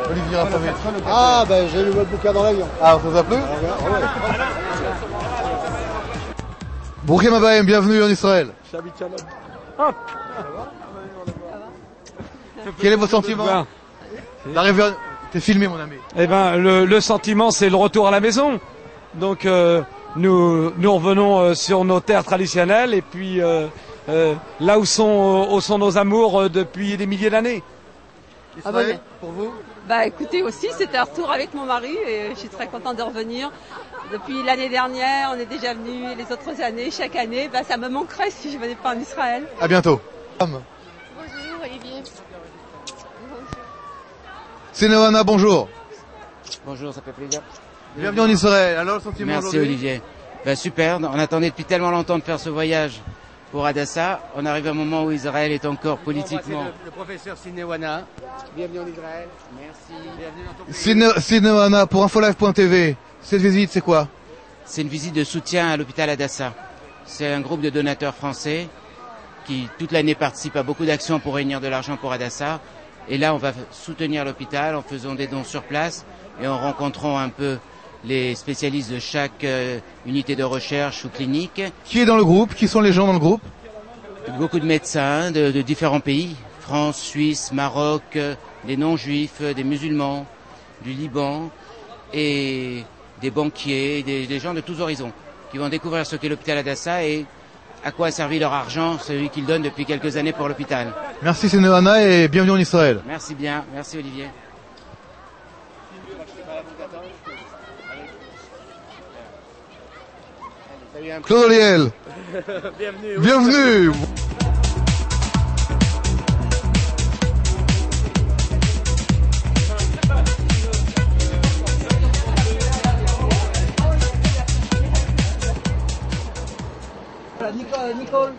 Olivier Raffavitch. Ah, ben j'ai lu votre bouquin dans l'avion. Ah, ça vous a plu? Broukhim Abbaim, bienvenue en Israël. Quel est votre sentiment d'arriver à... T'es filmé, mon ami. Eh ben, le sentiment, c'est le retour à la maison. Donc, nous revenons sur nos terres traditionnelles et puis là où sont nos amours depuis des milliers d'années. Israël, pour vous? Bah écoutez aussi, c'était un retour avec mon mari et je suis très contente de revenir. Depuis l'année dernière, on est déjà venu les autres années, chaque année, bah ça me manquerait si je venais pas en Israël. À bientôt. Bonjour Olivier. Sénéwana, bonjour. Bonjour, ça fait plaisir. Bienvenue en Israël. Alors, le sentiment Merci aujourd'hui? Olivier. Ben, super, on attendait depuis tellement longtemps de faire ce voyage pour Hadassah. On arrive à un moment où Israël est encore politiquement... Le professeur Sénéwana. Bienvenue en Israël. Merci. Bienvenue dans ton pays. Sénéwana, pour infolive.tv, cette visite, c'est quoi? C'est une visite de soutien à l'hôpital Hadassah. C'est un groupe de donateurs français qui, toute l'année, participe à beaucoup d'actions pour réunir de l'argent pour Hadassah. Et là, on va soutenir l'hôpital en faisant des dons sur place et en rencontrant un peu les spécialistes de chaque unité de recherche ou clinique. Qui est dans le groupe? Qui sont les gens dans le groupe? Beaucoup de médecins de différents pays. France, Suisse, Maroc, des non-juifs, des musulmans, du Liban et des banquiers, des gens de tous horizons qui vont découvrir ce qu'est l'hôpital Hadassah et à quoi a servi leur argent, celui qu'ils donnent depuis quelques années pour l'hôpital. Merci Sénéwana et bienvenue en Israël. Merci bien, merci Olivier. Claude Oliel. Bienvenue. Bienvenue. Nicole.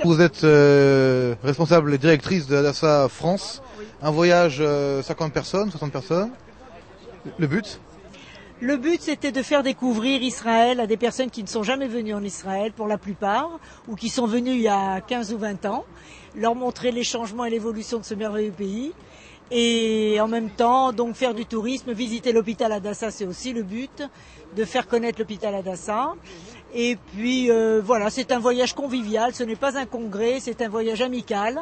Vous êtes responsable et directrice de Hadassah France. Un voyage 50 personnes, 60 personnes. Le but? Le but, c'était de faire découvrir Israël à des personnes qui ne sont jamais venues en Israël, pour la plupart, ou qui sont venues il y a 15 ou 20 ans, leur montrer les changements et l'évolution de ce merveilleux pays. Et en même temps, donc faire du tourisme, visiter l'hôpital Hadassah, c'est aussi le but, de faire connaître l'hôpital Hadassah. Et puis voilà, c'est un voyage convivial, ce n'est pas un congrès, c'est un voyage amical.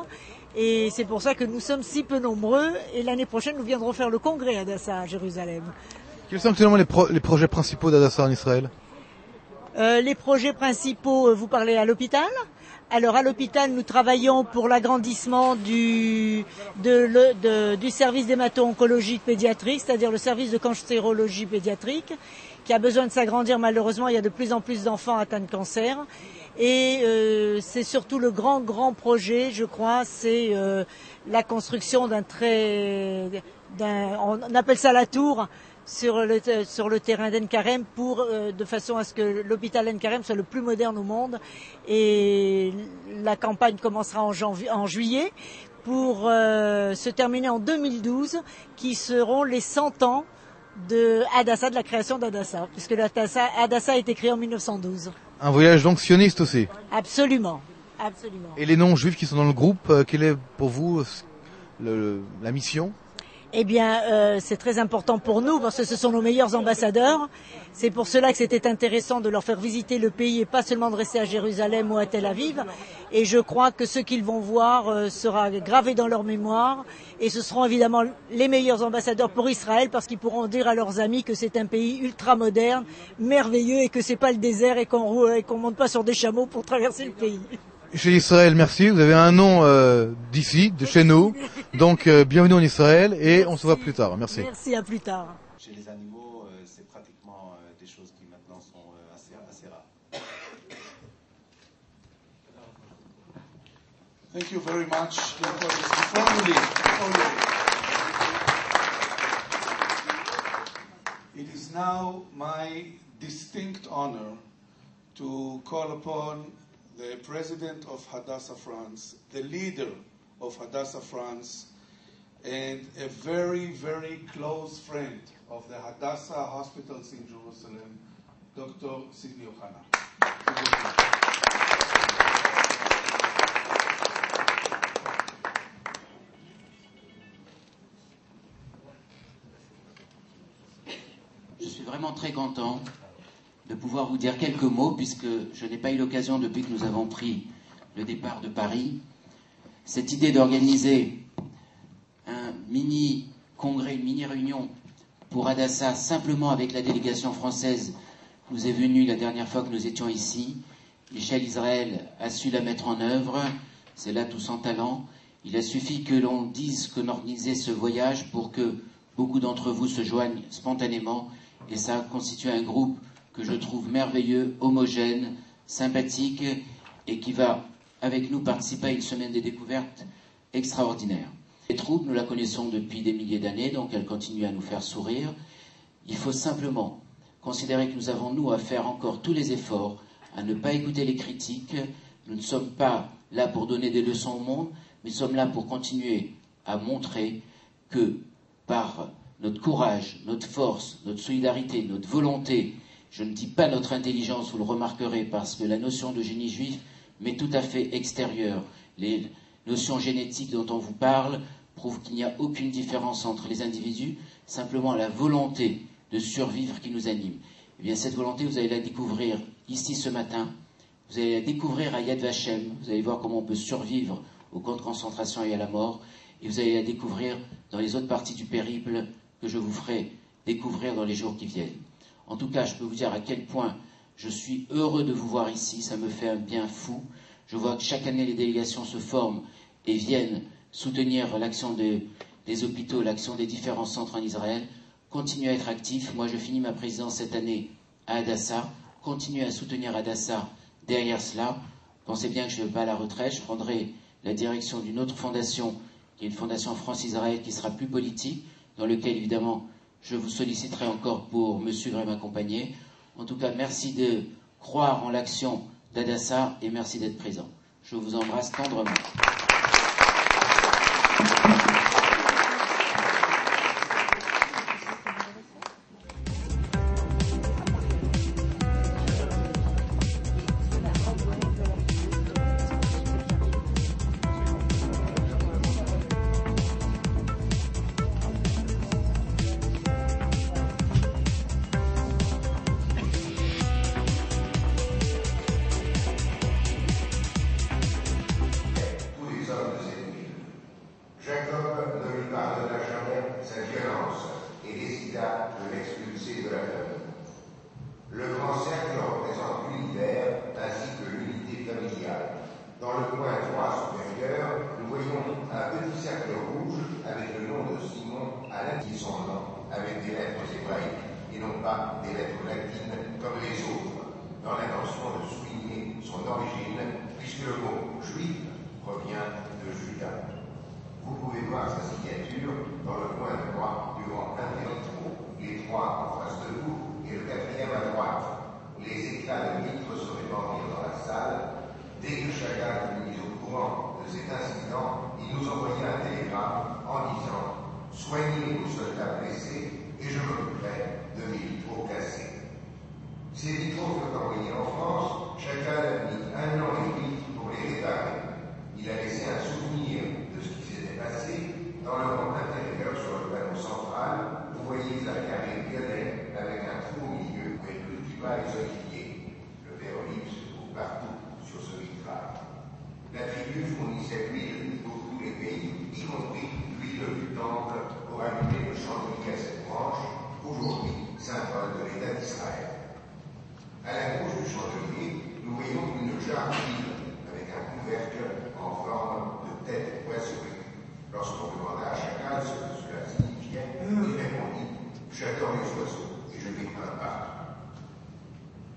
Et c'est pour ça que nous sommes si peu nombreux. Et l'année prochaine, nous viendrons faire le congrès Hadassah à Jérusalem. Quels sont actuellement les projets principaux d'Hadassah en Israël? Les projets principaux, vous parlez à l'hôpital? Alors à l'hôpital, nous travaillons pour l'agrandissement du service d'hémato-oncologie pédiatrique, c'est-à-dire le service de cancérologie pédiatrique, qui a besoin de s'agrandir. Malheureusement, il y a de plus en plus d'enfants atteints de cancer. Et c'est surtout le grand projet, je crois, c'est la construction on appelle ça la tour, sur le terrain d'En Karem de façon à ce que l'hôpital En Karem soit le plus moderne au monde. Et la campagne commencera en juillet pour se terminer en 2012, qui seront les 100 ans de Hadassah, de la création d'Hadassah, puisque Hadassah a été créé en 1912. Un voyage donc sioniste aussi. Absolument, absolument. Et les non-juifs qui sont dans le groupe, quelle est pour vous la mission? Eh bien, c'est très important pour nous parce que ce sont nos meilleurs ambassadeurs. C'est pour cela que c'était intéressant de leur faire visiter le pays et pas seulement de rester à Jérusalem ou à Tel Aviv. Et je crois que ce qu'ils vont voir sera gravé dans leur mémoire. Et ce seront évidemment les meilleurs ambassadeurs pour Israël parce qu'ils pourront dire à leurs amis que c'est un pays ultra moderne, merveilleux et que c'est pas le désert et qu'on monte pas sur des chameaux pour traverser le pays. Chez Israël, merci. Vous avez un nom d'ici, de chez nous. Donc, bienvenue en Israël et on se voit plus tard. Merci. Merci, à plus tard. Chez les animaux, c'est pratiquement des choses qui maintenant sont assez rares. Thank you very much. Before you leave, it is now my distinct honor to call upon the president of Hadassah France, the leader of Hadassah France, and a very, very close friend of the Hadassah hospitals in Jerusalem, Dr. Sidney Ohana. vraiment très content de pouvoir vous dire quelques mots, puisque je n'ai pas eu l'occasion depuis que nous avons pris le départ de Paris. Cette idée d'organiser un mini-congrès, une mini-réunion pour Hadassa, simplement avec la délégation française, nous est venue la dernière fois que nous étions ici. Michel Israël a su la mettre en œuvre, c'est là tout son talent. Il a suffi que l'on dise qu'on organisait ce voyage pour que beaucoup d'entre vous se joignent spontanément, et ça a constitué un groupe que je trouve merveilleux, homogène, sympathique, et qui va, avec nous, participer à une semaine des découvertes extraordinaire. Les troupes, nous la connaissons depuis des milliers d'années, donc elle continue à nous faire sourire. Il faut simplement considérer que nous avons, nous, à faire encore tous les efforts, à ne pas écouter les critiques. Nous ne sommes pas là pour donner des leçons au monde, mais nous sommes là pour continuer à montrer que, par notre courage, notre force, notre solidarité, notre volonté, je ne dis pas notre intelligence, vous le remarquerez, parce que la notion de génie juif m'est tout à fait extérieure. Les notions génétiques dont on vous parle prouvent qu'il n'y a aucune différence entre les individus, simplement la volonté de survivre qui nous anime. Eh bien, cette volonté, vous allez la découvrir ici ce matin, vous allez la découvrir à Yad Vashem, vous allez voir comment on peut survivre au camp de concentration et à la mort, et vous allez la découvrir dans les autres parties du périple que je vous ferai découvrir dans les jours qui viennent. En tout cas, je peux vous dire à quel point je suis heureux de vous voir ici, ça me fait un bien fou. Je vois que chaque année, les délégations se forment et viennent soutenir l'action des hôpitaux, l'action des différents centres en Israël. Continuez à être actifs. Moi, je finis ma présidence cette année à Hadassa. Continuez à soutenir Hadassa derrière cela. Pensez bien que je ne vais pas à la retraite. Je prendrai la direction d'une autre fondation, qui est une fondation France-Israël, qui sera plus politique, dans laquelle, évidemment, je vous solliciterai encore pour me suivre et m'accompagner. En tout cas, merci de croire en l'action d'Hadassa et merci d'être présent. Je vous embrasse tendrement.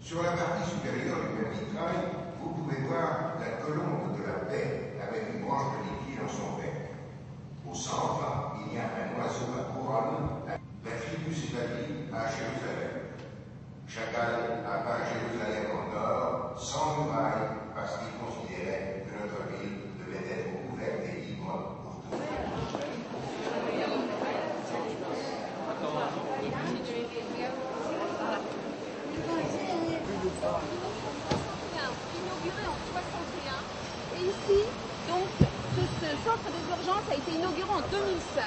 Sur la partie supérieure du même vitrail, vous pouvez voir la colombe de la paix avec une branche de dans son bec. Au centre, il y a un oiseau à couronne. La tribu s'établit à Jérusalem. Chagall a peint Jérusalem en or, sans muraille, parce qu'il considérait que notre ville devait être ouverte et libre pour tous. Inauguré en 61 et ici, donc, ce centre des urgences a été inauguré en 2005.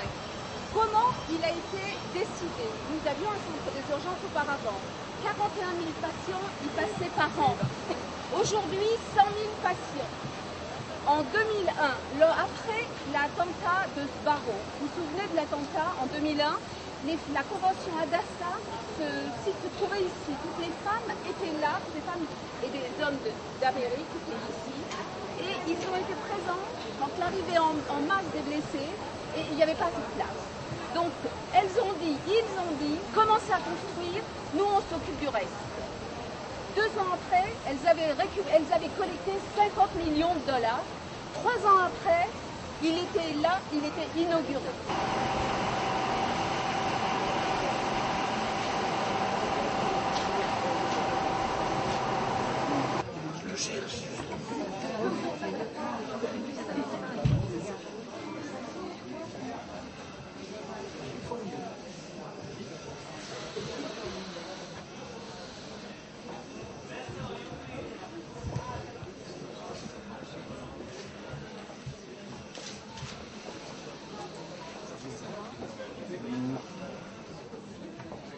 Comment il a été décidé? Nous avions un centre des urgences auparavant. 41 000 patients y passaient par an. Aujourd'hui, 100 000 patients. En 2001, après l'attentat de Sbarro, vous vous souvenez de l'attentat en 2001? La convention Hadassah se trouvait ici. Toutes les femmes étaient là, toutes les femmes et des hommes d'Amérique étaient ici. Et ils ont été présents quand l'arrivée en masse des blessés et il n'y avait pas de place. Donc ils ont dit, commencez à construire, nous on s'occupe du reste. 2 ans après, elles avaient collecté 50 millions de dollars. 3 ans après, il était là, il était inauguré.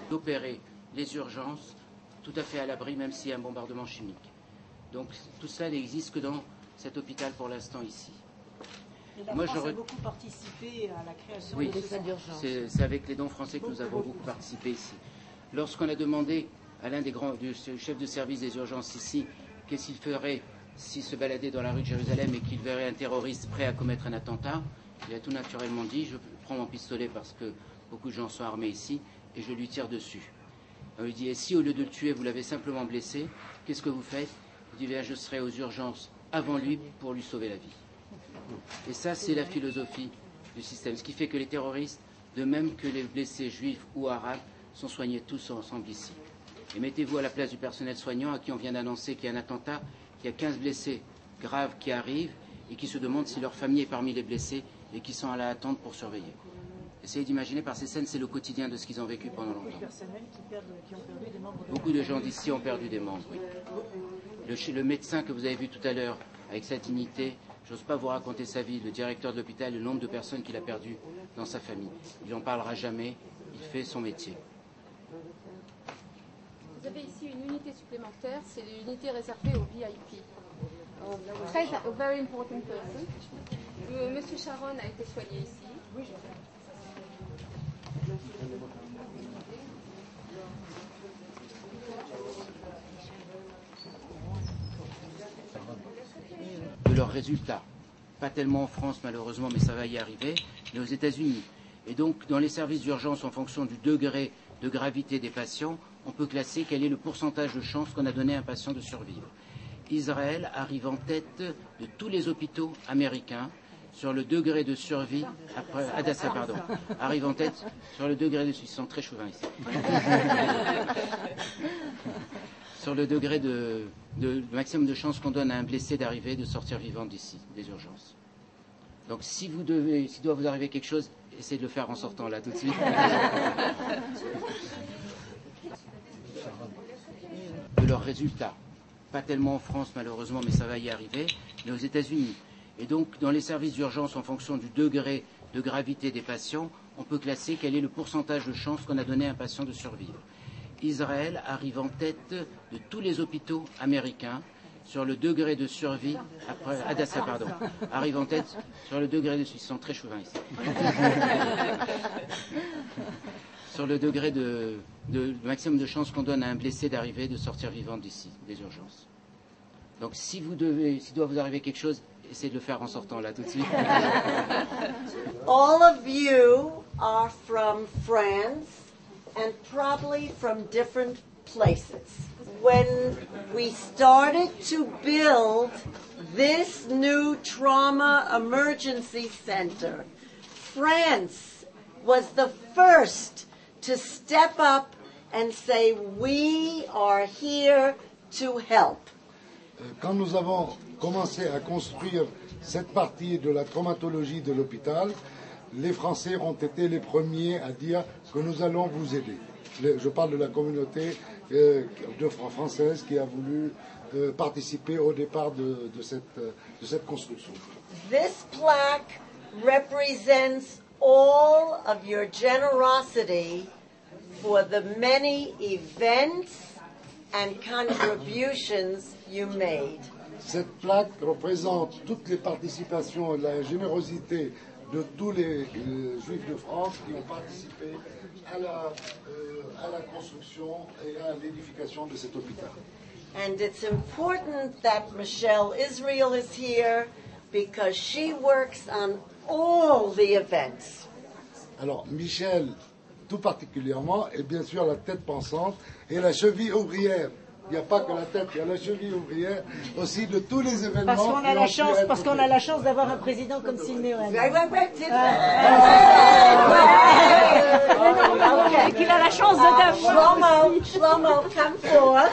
D'opérer les urgences tout à fait à l'abri, même s'il y a un bombardement chimique. Donc tout cela n'existe que dans cet hôpital pour l'instant ici. Et la France a beaucoup participé à la création de ce centre d'urgence. C'est avec les dons français que nous avons beaucoup participé ici. Lorsqu'on a demandé à l'un des grands chefs de service des urgences ici, qu'est-ce qu'il ferait s'il se baladait dans la rue de Jérusalem et qu'il verrait un terroriste prêt à commettre un attentat, il a tout naturellement dit, je prends mon pistolet parce que beaucoup de gens sont armés ici, et je lui tire dessus. On lui dit, et si au lieu de le tuer, vous l'avez simplement blessé, qu'est-ce que vous faites? Il dit, bien, je serai aux urgences avant lui pour lui sauver la vie. Et ça, c'est la philosophie du système. Ce qui fait que les terroristes, de même que les blessés juifs ou arabes, sont soignés tous ensemble ici. Et mettez-vous à la place du personnel soignant à qui on vient d'annoncer qu'il y a un attentat, qu'il y a 15 blessés graves qui arrivent et qui se demandent si leur famille est parmi les blessés et qui sont à la attente pour surveiller. Essayez d'imaginer, par ces scènes, c'est le quotidien de ce qu'ils ont vécu pendant longtemps. Beaucoup de gens d'ici ont perdu des membres, oui. Le médecin que vous avez vu tout à l'heure, avec sa dignité, j'ose pas vous raconter sa vie, le directeur de l'hôpital, le nombre de personnes qu'il a perdues dans sa famille. Il n'en parlera jamais, il fait son métier. Vous avez ici une unité supplémentaire, c'est l'unité réservée aux VIP. Très very important person. Monsieur Sharon a été soigné ici. Oui. De leurs résultats. Pas tellement en France malheureusement, mais ça va y arriver, mais aux États-Unis. Et donc dans les services d'urgence, en fonction du degré de gravité des patients, on peut classer quel est le pourcentage de chance qu'on a donné à un patient de survivre. Israël arrive en tête de tous les hôpitaux américains sur le degré de survie, après, Hadassah, pardon, arrive en tête sur le degré de survie, ils sont très chauvins ici, sur le degré de maximum de chances qu'on donne à un blessé d'arriver, de sortir vivant d'ici, des urgences. Donc s'il doit vous arriver quelque chose, essayez de le faire en sortant là tout de suite. De leurs résultats. Pas tellement en France malheureusement, mais ça va y arriver, mais aux États-Unis. Et donc, dans les services d'urgence, en fonction du degré de gravité des patients, on peut classer quel est le pourcentage de chance qu'on a donné à un patient de survivre. Israël arrive en tête de tous les hôpitaux américains sur le degré de survie, après, Hadassah, pardon, arrive en tête sur le degré de survie, ils sont très chauvins ici, sur le degré de maximum de chances qu'on donne à un blessé d'arriver, de sortir vivant d'ici, des urgences. Donc s'il doit vous arriver quelque chose, essayez de le faire en sortant là tout de suite. All of you are from France and probably from different places. When we started to build this new trauma emergency center, France was the first to step up and say, we are here to help. Quand nous avons commencé à construire cette partie de la traumatologie de l'hôpital, les Français ont été les premiers à dire que nous allons vous aider. Je parle de la communauté française qui a voulu participer au départ de cette construction. This plaque represents all of your generosity for the many events and contributions you made. Cette plaque représente toutes les participations et la générosité de tous les Juifs de France qui ont participé à la construction et à l'édification de cet hôpital. And it's important that Michelle Israel is here because she works on all the events. Alors, Michel, tout particulièrement, est bien sûr la tête pensante et la cheville ouvrière. Il n'y a pas que la tête, il y a la cheville ouvrière aussi de tous les événements. Parce qu'on a la chance d'avoir un président comme Sidney Owen. Qu'il a la chance de Shlomo, come forth.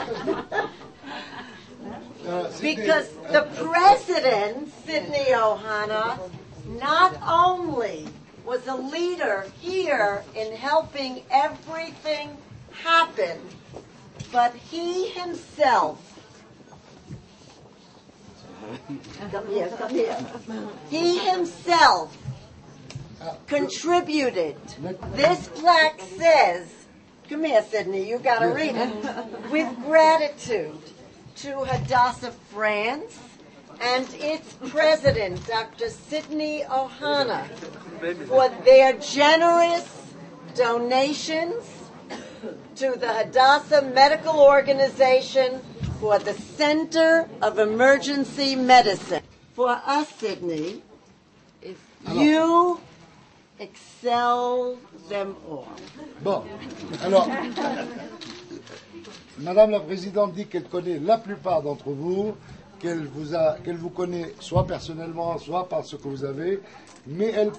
Because the president, Sidney Ohana, not only was a leader here in helping everything happen, but he himself, come here, he himself contributed. This plaque says, come here, Sidney, you got to read it, with gratitude to Hadassah France and its president, Dr. Sidney Ohana, for their generous donations to the Hadassah Medical Organization for the Center of Emergency Medicine. For us, Sidney, you excel them all. Bon, alors, Madame la Présidente dit qu'elle connaît la plupart d'entre vous, qu'elle vous connaît soit personnellement, soit par ce que vous avez, mais elle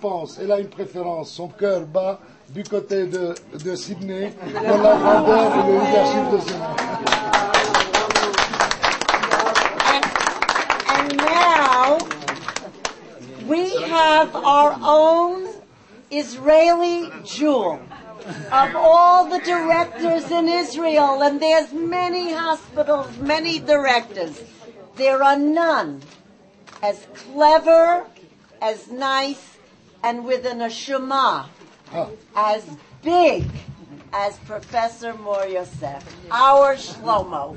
a une préférence, son cœur bat du côté de Sidney pour la grandeur et le leadership de ce monde. And now we have our own Israeli jewel of all the directors in Israel, and there's many hospitals, many directors. There are none as clever, as nice, and with an neshama as big as Professor Mor Yosef, our Shlomo.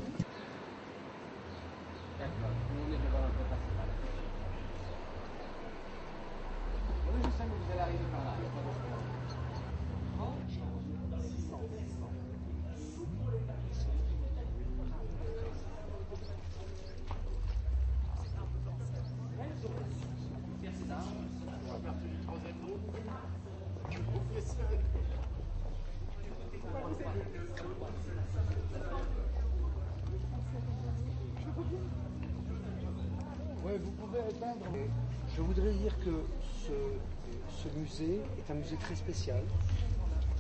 Je voudrais dire que ce musée est un musée très spécial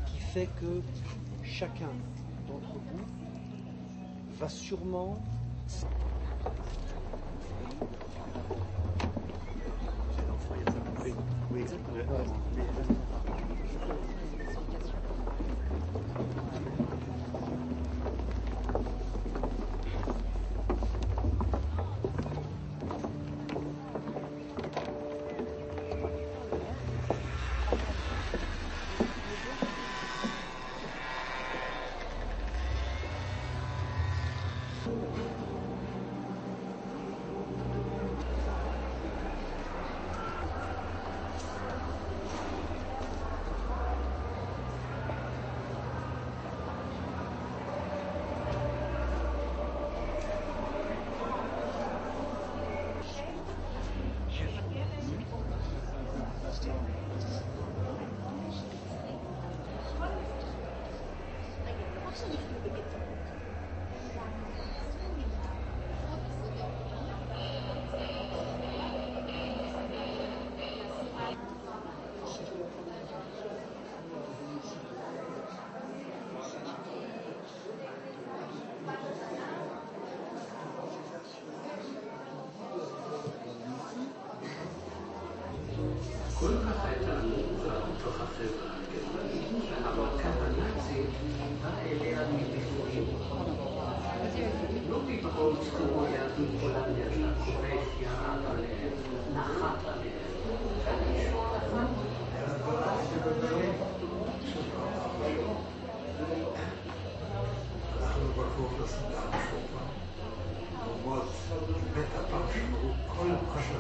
qui fait que chacun d'entre vous va sûrement... Oui, exactement.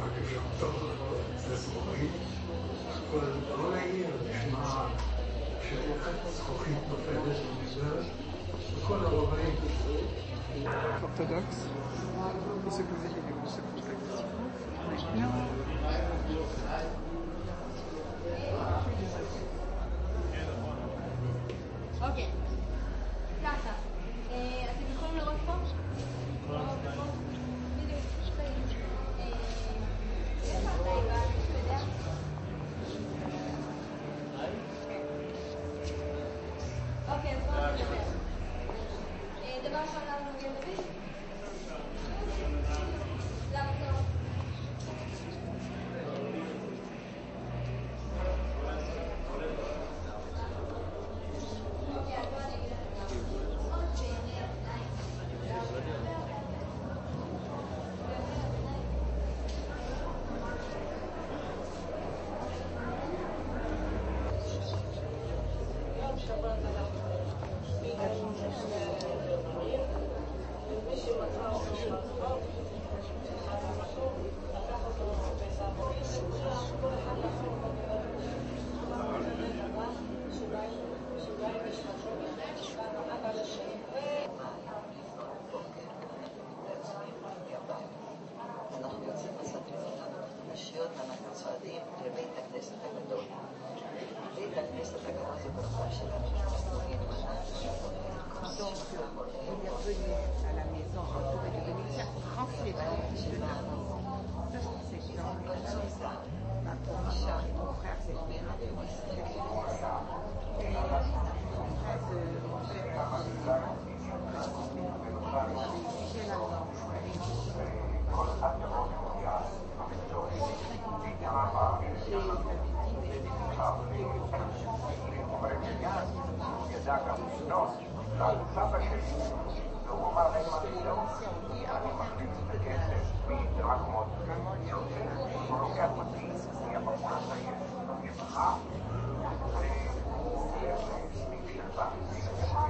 que j'entends ce bruit, l'oreille נשמע שרוחת זכוכית נופלת מזה, וכל הרואים orthodoxe. Et ce que vous avez vu, ce contexte. Non. Ok. ככה. אתם יכולים לראות פה? אוקיי, אז בואו נדבר. דבר ראשון, למה מגן דוד? למה זה לא? אנחנו צועדים לבית הכנסת הגדול. בית הכנסת הגדול זה ברמה שלנו, Bienvenue à la maison entourée de bénédictions transférées de l'amour. Ça, c'est dans ma commission et mon frère, c'est bien. סבא שלי, והוא אמר להם אני מחליט את הכסף מדרקמות, הוא לוקח אותי מהבחור הצעיר במשפחה, והוא סניף של בנק, וסבא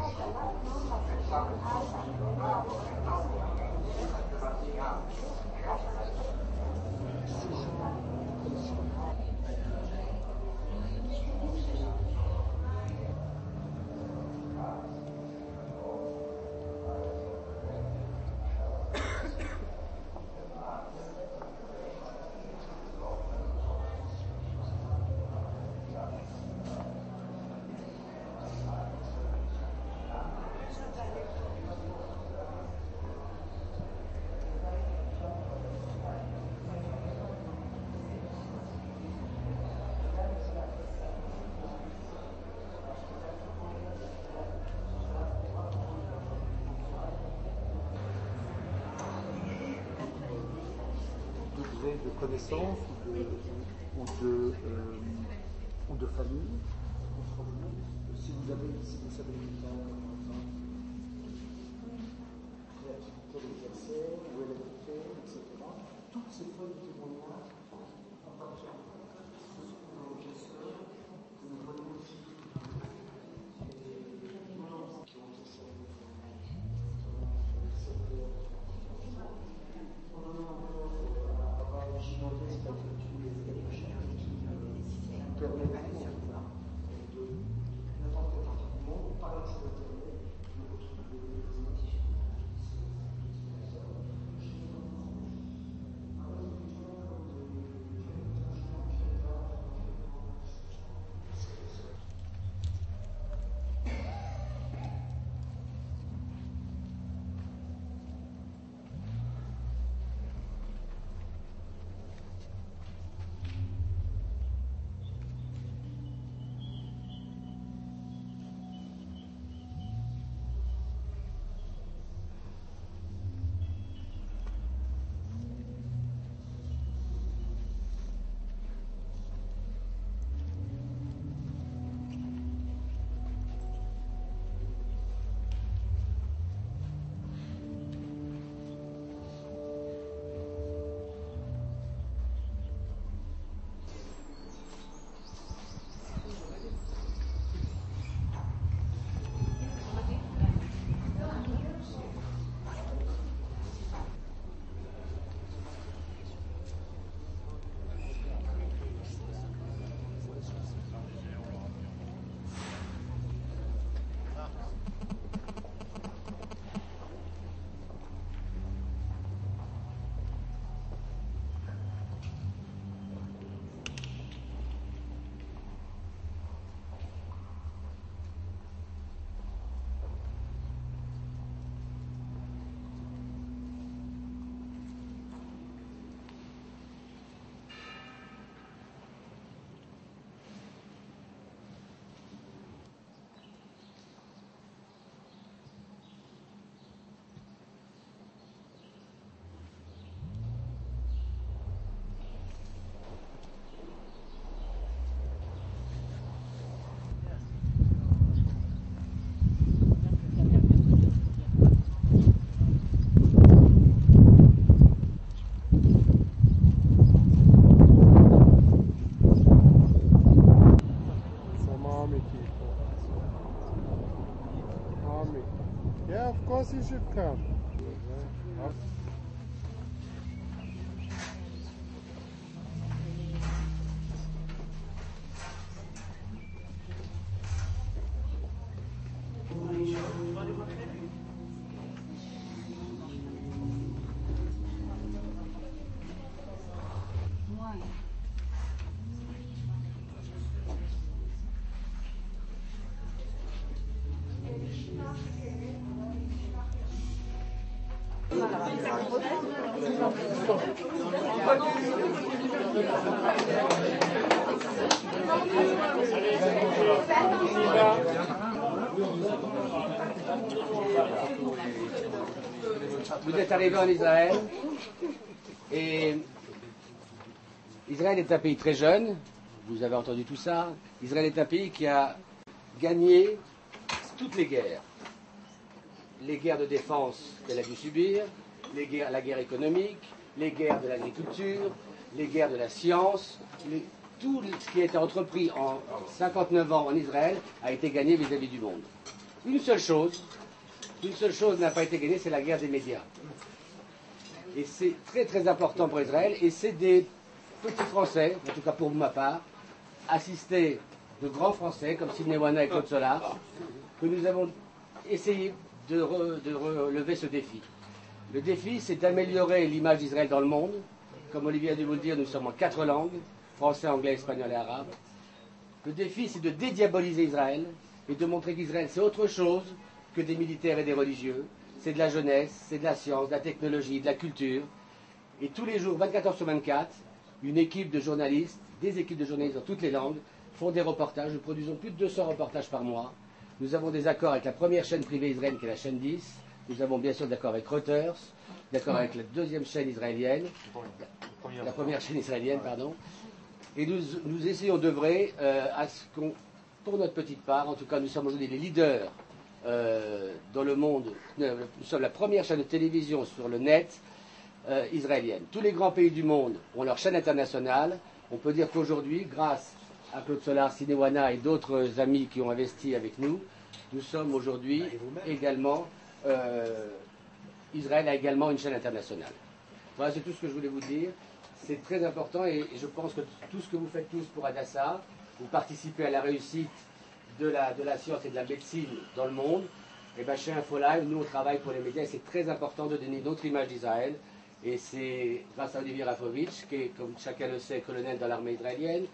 de connaissances ou de famille entre vous, si vous savez le temps, créativité d'exercer, où elle est fait, etc. Toutes ces feuilles de témoignages appartiennent à ce gestion que nous voyons ici. Qui ont été servis gigantesque avec tous les recherches qui permettent de n'importe quel article par l'accès d'Internet de retrouver des images. si je calme. Vous êtes arrivé en Israël et Israël est un pays très jeune, vous avez entendu tout ça. Israël est un pays qui a gagné toutes les guerres. Les guerres de défense qu'elle a dû subir, la guerre économique, les guerres de l'agriculture, les guerres de la science, tout ce qui a été entrepris en 59 ans en Israël a été gagné vis-à-vis du monde. Une seule chose n'a pas été gagnée, c'est la guerre des médias. Et c'est très très important pour Israël, et c'est des petits Français, en tout cas pour ma part, assistés de grands Français comme Sidney Wana et Claude Solar, que nous avons essayé de relever ce défi. Le défi, c'est d'améliorer l'image d'Israël dans le monde. Comme Olivier a dû vous le dire, nous sommes en 4 langues, français, anglais, espagnol et arabe. Le défi, c'est de dédiaboliser Israël et de montrer qu'Israël, c'est autre chose que des militaires et des religieux. C'est de la jeunesse, c'est de la science, de la technologie, de la culture. Et tous les jours, 24 heures sur 24, une équipe de journalistes, des équipes de journalistes dans toutes les langues, font des reportages. Nous produisons plus de 200 reportages par mois. Nous avons des accords avec la première chaîne privée israélienne, qui est la chaîne 10. Nous avons bien sûr des accords avec Reuters, d'accord avec la deuxième chaîne israélienne, la première chaîne israélienne, pardon. Et nous essayons d'œuvrer à ce qu'on, pour notre petite part, en tout cas, nous sommes aujourd'hui les leaders dans le monde. Nous sommes la première chaîne de télévision sur le net israélienne. Tous les grands pays du monde ont leur chaîne internationale. On peut dire qu'aujourd'hui, grâce à Claude Solar, Sidney Wana et d'autres amis qui ont investi avec nous, nous sommes aujourd'hui également... Israël a également une chaîne internationale. Voilà, c'est tout ce que je voulais vous dire. C'est très important et je pense que tout ce que vous faites tous pour Hadassah, vous participez à la réussite de la science et de la médecine dans le monde. Et bien chez InfoLive, nous on travaille pour les médias et c'est très important de donner notre image d'Israël. Et c'est grâce à Olivier Rafovitch, qui est, comme chacun le sait, colonel dans l'armée israélienne,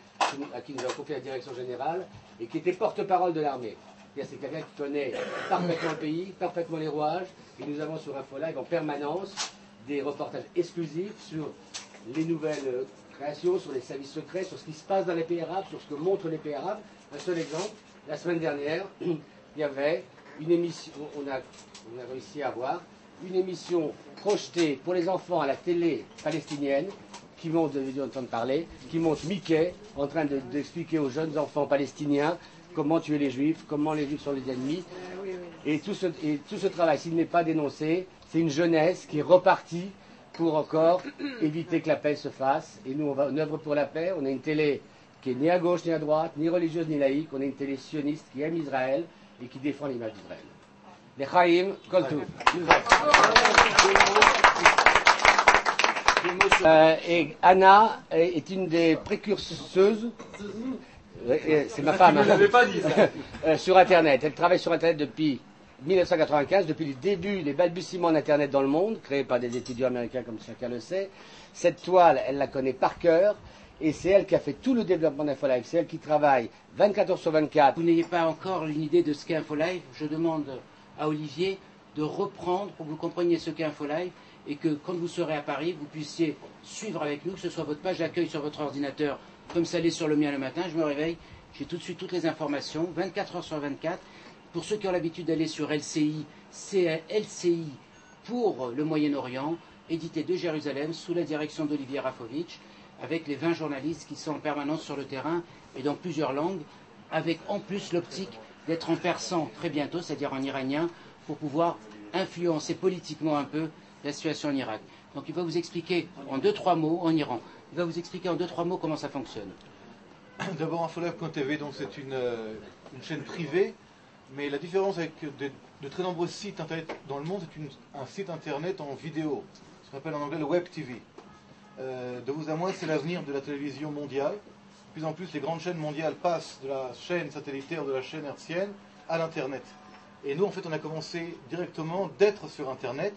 à qui nous avons confié la direction générale, et qui était porte-parole de l'armée. C'est quelqu'un qui connaît parfaitement le pays, parfaitement les rouages, et nous avons sur InfoLive en permanence des reportages exclusifs sur les nouvelles créations, sur les services secrets, sur ce qui se passe dans les pays arabes, sur ce que montrent les pays arabes. Un seul exemple, la semaine dernière, il y avait une émission, on a réussi à avoir une émission projetée pour les enfants à la télé palestinienne, qui montre, vous avez dû entendre parler, qui montre Mickey en train d'expliquer aux jeunes enfants palestiniens comment tuer les juifs, comment les juifs sont les ennemis. Et tout ce travail, s'il n'est pas dénoncé, c'est une jeunesse qui est repartie pour encore éviter que la paix se fasse. Et nous, on œuvre pour la paix. On a une télé qui est ni à gauche ni à droite, ni religieuse ni laïque. On a une télé sioniste qui aime Israël et qui défend l'image d'Israël. Les Chaim, Koltou. Et Anna est une des précurseuses. C'est ma femme. Je n'avais pas dit ça. Sur Internet. Elle travaille sur Internet depuis 1995, depuis le début, les balbutiements d'Internet dans le monde, créés par des étudiants américains comme chacun le sait. Cette toile, elle la connaît par cœur. Et c'est elle qui a fait tout le développement d'InfoLive. C'est elle qui travaille 24 heures sur 24. Vous n'ayez pas encore une idée de ce qu'est InfoLive, je demande à Olivier de reprendre pour que vous compreniez ce qu'est InfoLive et que quand vous serez à Paris, vous puissiez suivre avec nous, que ce soit votre page d'accueil sur votre ordinateur, comme ça l'est sur le mien le matin. Je me réveille, j'ai tout de suite toutes les informations, 24 heures sur 24. Pour ceux qui ont l'habitude d'aller sur LCI, c'est LCI pour le Moyen-Orient, édité de Jérusalem, sous la direction d'Olivier Rafovitch, avec les 20 journalistes qui sont en permanence sur le terrain et dans plusieurs langues, avec en plus l'optique d'être en persan très bientôt, c'est-à-dire en iranien, pour pouvoir influencer politiquement un peu la situation en Irak. Donc il va vous expliquer en 2-3 mots, en Iran, il va vous expliquer en 2-3 mots comment ça fonctionne. D'abord InfoLive.tv, donc c'est une chaîne privée Mais la différence avec de très nombreux sites internet dans le monde, c'est un site internet en vidéo, ce qu'on appelle en anglais le Web TV. De vous à moi, c'est l'avenir de la télévision mondiale. De plus en plus, les grandes chaînes mondiales passent de la chaîne satellitaire, de la chaîne hertzienne, à l'Internet. Et nous, en fait, on a commencé directement d'être sur Internet.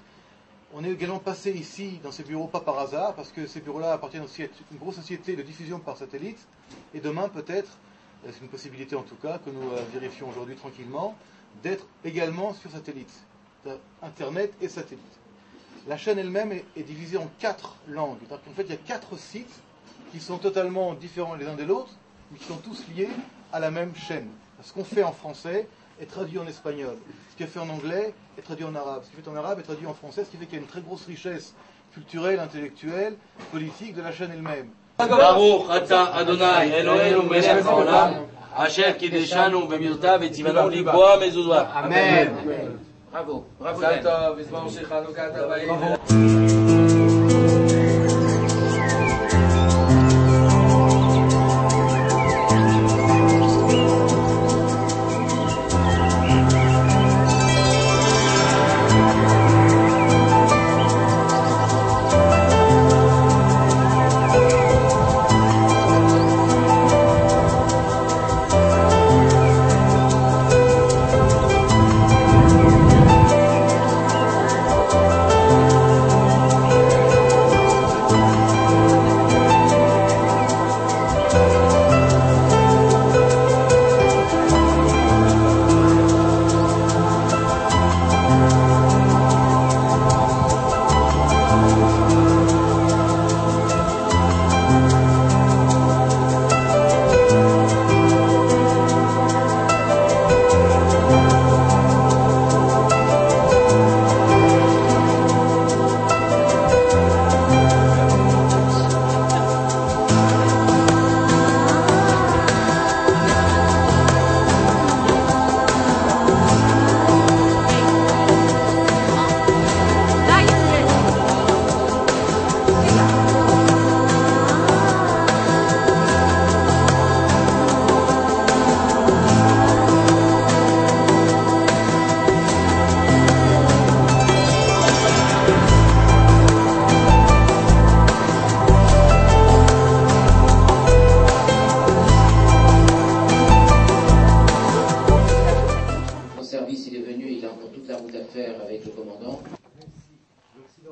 On est également passé ici, dans ces bureaux, pas par hasard, parce que ces bureaux-là appartiennent aussi à une grosse société de diffusion par satellite. Et demain, peut-être, c'est une possibilité en tout cas, que nous vérifions aujourd'hui tranquillement, d'être également sur satellite. Internet et satellite. La chaîne elle-même est divisée en 4 langues. En fait, il y a 4 sites qui sont totalement différents les uns des autres, mais qui sont tous liés à la même chaîne. Ce qu'on fait en français est traduit en espagnol. Ce qui est fait en anglais est traduit en arabe. Ce qui est fait en arabe est traduit en français, ce qui fait qu'il y a une très grosse richesse culturelle, intellectuelle, politique de la chaîne elle-même. ברוך אתה אדוני אלוהינו מלך העולם אשר קידשנו במילתא וציוונו לקבוע מזוזות. אמן. Bravo, bravo. מזל Dan. טוב, מזמור של חנוכת הבאים.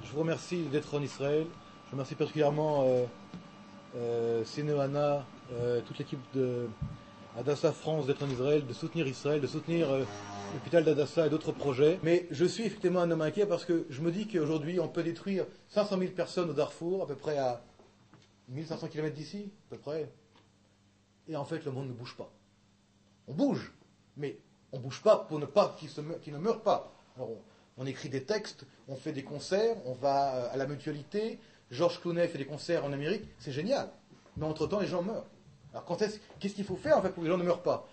Je vous remercie d'être en Israël. Je remercie particulièrement Sinéana, toute l'équipe de Hadassah France d'être en Israël, de soutenir Israël, de soutenir l'hôpital d'Hadassah et d'autres projets. Mais je suis effectivement un homme inquiet parce que je me dis qu'aujourd'hui on peut détruire 500 000 personnes au Darfour, à peu près à 1500 km d'ici, à peu près. Et en fait le monde ne bouge pas. On bouge, mais on ne bouge pas pour ne pas qu'ils ne meurent pas. Alors, on écrit des textes, on fait des concerts, on va à la mutualité. Georges Clooney fait des concerts en Amérique, c'est génial. Mais entre-temps, les gens meurent. Alors qu'est-ce qu'il faut faire en fait pour que les gens ne meurent pas?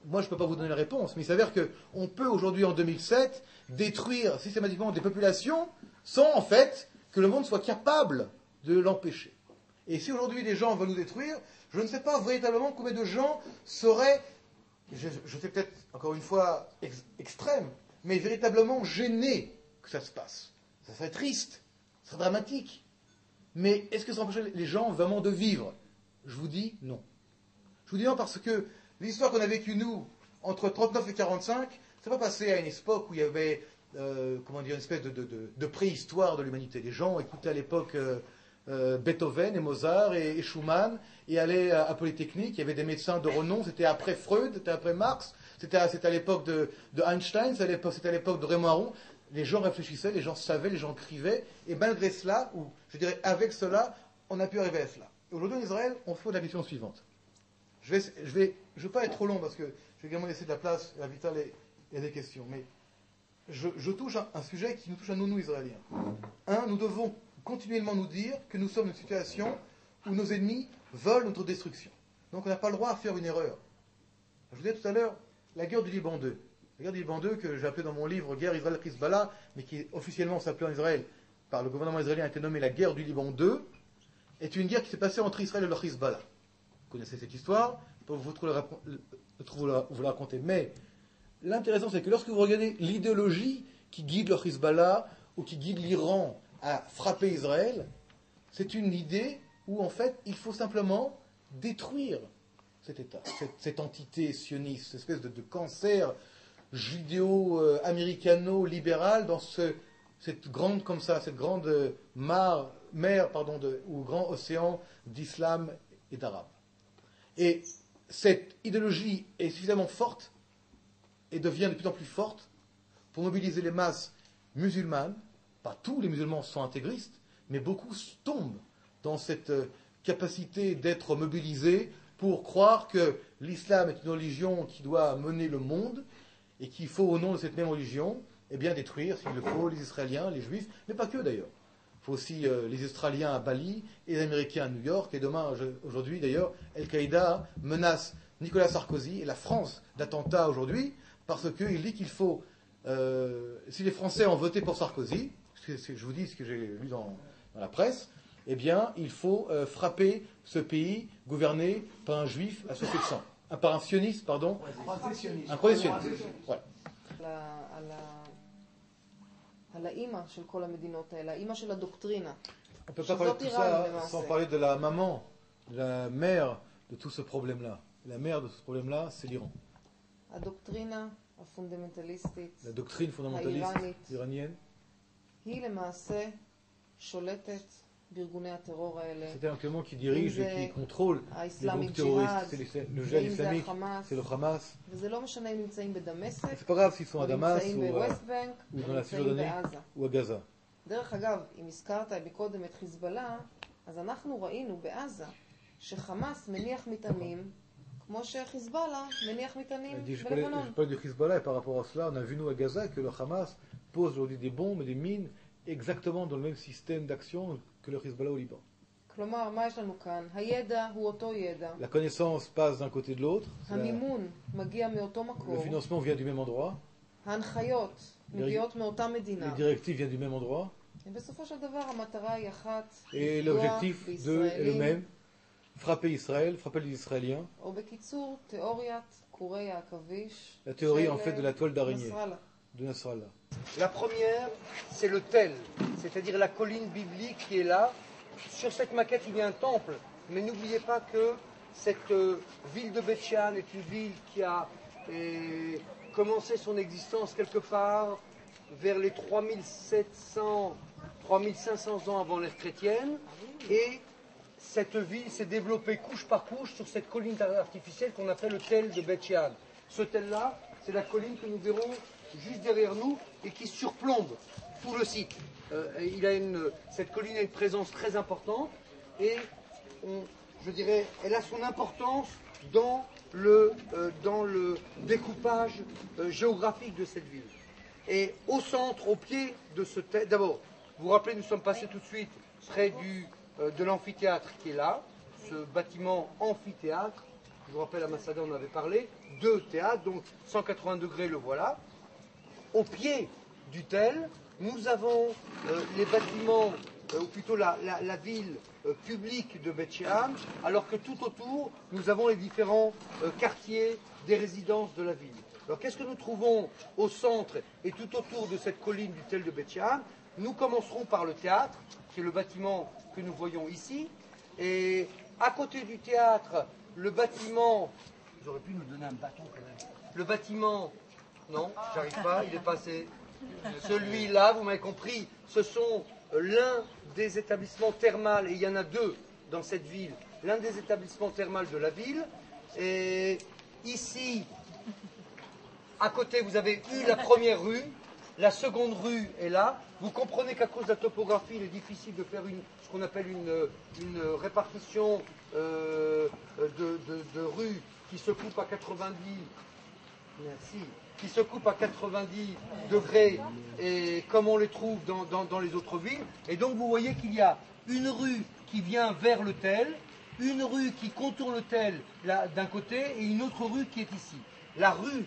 Moi, je ne peux pas vous donner la réponse, mais il s'avère qu'on peut aujourd'hui, en 2007, détruire systématiquement des populations sans en fait que le monde soit capable de l'empêcher. Et si aujourd'hui les gens veulent nous détruire, je ne sais pas véritablement combien de gens seraient, je sais peut-être encore une fois extrême, mais véritablement gênés que ça se passe. Ça serait triste, ça serait dramatique. Mais est-ce que ça empêcherait les gens vraiment de vivre? Je vous dis non. Je vous dis non parce que l'histoire qu'on a vécue, nous, entre 39 et 45, c'est pas passé à une époque où il y avait une espèce de préhistoire de l'humanité. Les gens écoutaient à l'époque Beethoven et Mozart et Schumann et allaient à Polytechnique. Il y avait des médecins de renom. C'était après Freud, c'était après Marx, c'était à l'époque de Einstein, c'était à l'époque de Raymond Aron. Les gens réfléchissaient, les gens savaient, les gens écrivaient. Et malgré cela, ou je dirais avec cela, on a pu arriver à cela. Aujourd'hui en Israël, on se pose la question suivante. Je vais pas être trop long parce que je vais également laisser de la place à Vital et des questions. Mais je touche un sujet qui nous touche à nous Israéliens. Nous devons continuellement nous dire que nous sommes dans une situation où nos ennemis veulent notre destruction. Donc on n'a pas le droit à faire une erreur. Je vous disais tout à l'heure, la guerre du Liban 2. La guerre du Liban 2, que j'ai appelée dans mon livre Guerre Israël-Hezbollah, mais qui officiellement s'appelait en Israël, par le gouvernement israélien, a été nommée la guerre du Liban 2, est une guerre qui s'est passée entre Israël et le Hezbollah. Vous connaissez cette histoire, je ne peux pas vous la raconter. Mais l'intéressant, c'est que lorsque vous regardez l'idéologie qui guide le Hezbollah ou qui guide l'Iran à frapper Israël, c'est une idée où, en fait, il faut simplement détruire cet État, cette entité sioniste, cette espèce de cancer judéo-américano-libéral dans cette grande mer, ou grand océan d'islam et d'arabe. Et cette idéologie est suffisamment forte et devient de plus en plus forte pour mobiliser les masses musulmanes. Pas tous les musulmans sont intégristes, mais beaucoup tombent dans cette capacité d'être mobilisés pour croire que l'islam est une religion qui doit mener le monde et qu'il faut, au nom de cette même religion, détruire, s'il le faut, les Israéliens, les Juifs, mais pas que d'ailleurs. Il faut aussi les Australiens à Bali et les Américains à New York. Et demain, aujourd'hui d'ailleurs, Al-Qaïda menace Nicolas Sarkozy et la France d'attentats aujourd'hui parce qu'il dit qu'il faut, si les Français ont voté pour Sarkozy, je vous dis ce que j'ai lu dans la presse, il faut frapper ce pays gouverné par un juif à 60%. Par un sioniste, pardon. Un processionniste. Ouais. על האימא של כל המדינות האלה, האימא של הדוקטרינה. On ne peut pas parler de tout ça sans parler de la maman, de la mère de tout ce problème-là. La mère de ce problème-là, c'est l'Iran. הדוקטרינה הפונדמנטליסטית, la doctrine fondamentaliste iranienne, היא למעשה שולטת בארגוני הטרור האלה. C'est un clément qui dirige et qui contrôle les groupes terroristes. C'est le djihad islamique, c'est le Hamas. וזה לא משנה אם נמצאים בדמשק, c'est pas grave s'ils sont à Damas ou dans la Cisjordanie ou à Gaza. דרך אגב, אם הזכרת מקודם את חיזבאללה, אז אנחנו ראינו בעזה שחמאס מניח מטענים כמו שחיזבאללה מניח מטענים בלבנון. Je parle du Hezbollah et par rapport à cela, on a vu nous à Gaza que le Hamas pose aujourd'hui des bombes et des mines exactement dans le même système d'action que le Hezbollah au Liban. כלומר, מה יש לנו כאן? הידע הוא אותו ידע. La connaissance passe d'un côté de l'autre. המימון מגיע מאותו מקור. Le financement vient du même endroit. ההנחיות מגיעות מאותה מדינה. Les directives viennent du même endroit. ובסופו של דבר המטרה היא אחת. Et l'objectif d'eux est le même. Frapper Israël, frapper les Israéliens. או בקיצור, תיאוריית קורי העכביש. La théorie en fait de la toile d'araignée de Nasrallah. La première, c'est le tel, c'est-à-dire la colline biblique qui est là. Sur cette maquette, il y a un temple, mais n'oubliez pas que cette ville de Beth-Shean est une ville qui a commencé son existence quelque part vers les 3500 ans avant l'ère chrétienne, et cette ville s'est développée couche par couche sur cette colline artificielle qu'on appelle le tel de Beth-Shean. Ce tel-là, c'est la colline que nous verrons juste derrière nous et qui surplombe tout le site. Cette colline a une présence très importante et je dirais, elle a son importance dans le découpage géographique de cette ville. Et au centre, au pied de ce tel, d'abord, vous vous rappelez, nous sommes passés tout de suite près de l'amphithéâtre qui est là, ce bâtiment amphithéâtre. Je vous rappelle, à Masada, on avait parlé, 2 théâtres, donc 180 degrés, le voilà. Au pied du tel, nous avons les bâtiments, ou plutôt la ville publique de Beth-Shean, alors que tout autour, nous avons les différents quartiers des résidences de la ville. Alors qu'est-ce que nous trouvons au centre et tout autour de cette colline du tel de Beth-Shean? Nous commencerons par le théâtre, qui est le bâtiment que nous voyons ici, et à côté du théâtre, le bâtiment... Vous auriez pu nous donner un bâton quand même. Le bâtiment... Non, j'arrive pas, il est passé. Celui-là, vous m'avez compris, ce sont l'un des établissements thermaux, et il y en a 2 dans cette ville, l'un des établissements thermaux de la ville. Et ici, à côté, vous avez eu la première rue, la seconde rue est là. Vous comprenez qu'à cause de la topographie, il est difficile de faire ce qu'on appelle une répartition de rues qui se coupe à 90. Merci. Qui se coupe à 90 degrés, et comme on les trouve dans les autres villes. Et donc vous voyez qu'il y a une rue qui vient vers le tel, une rue qui contourne le tel d'un côté, et une autre rue qui est ici. La rue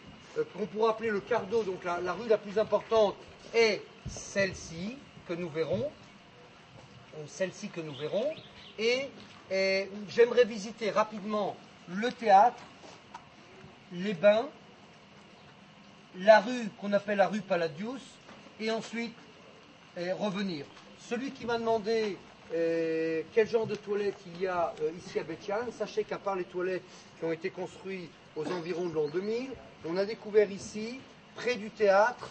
qu'on pourrait appeler le Cardo, donc la rue la plus importante, est celle-ci que nous verrons. Et j'aimerais visiter rapidement le théâtre, les bains, la rue qu'on appelle la rue Palladius, et ensuite revenir. Celui qui m'a demandé quel genre de toilettes il y a ici à Beit Shean, sachez qu'à part les toilettes qui ont été construites aux environs de l'an 2000, on a découvert ici, près du théâtre,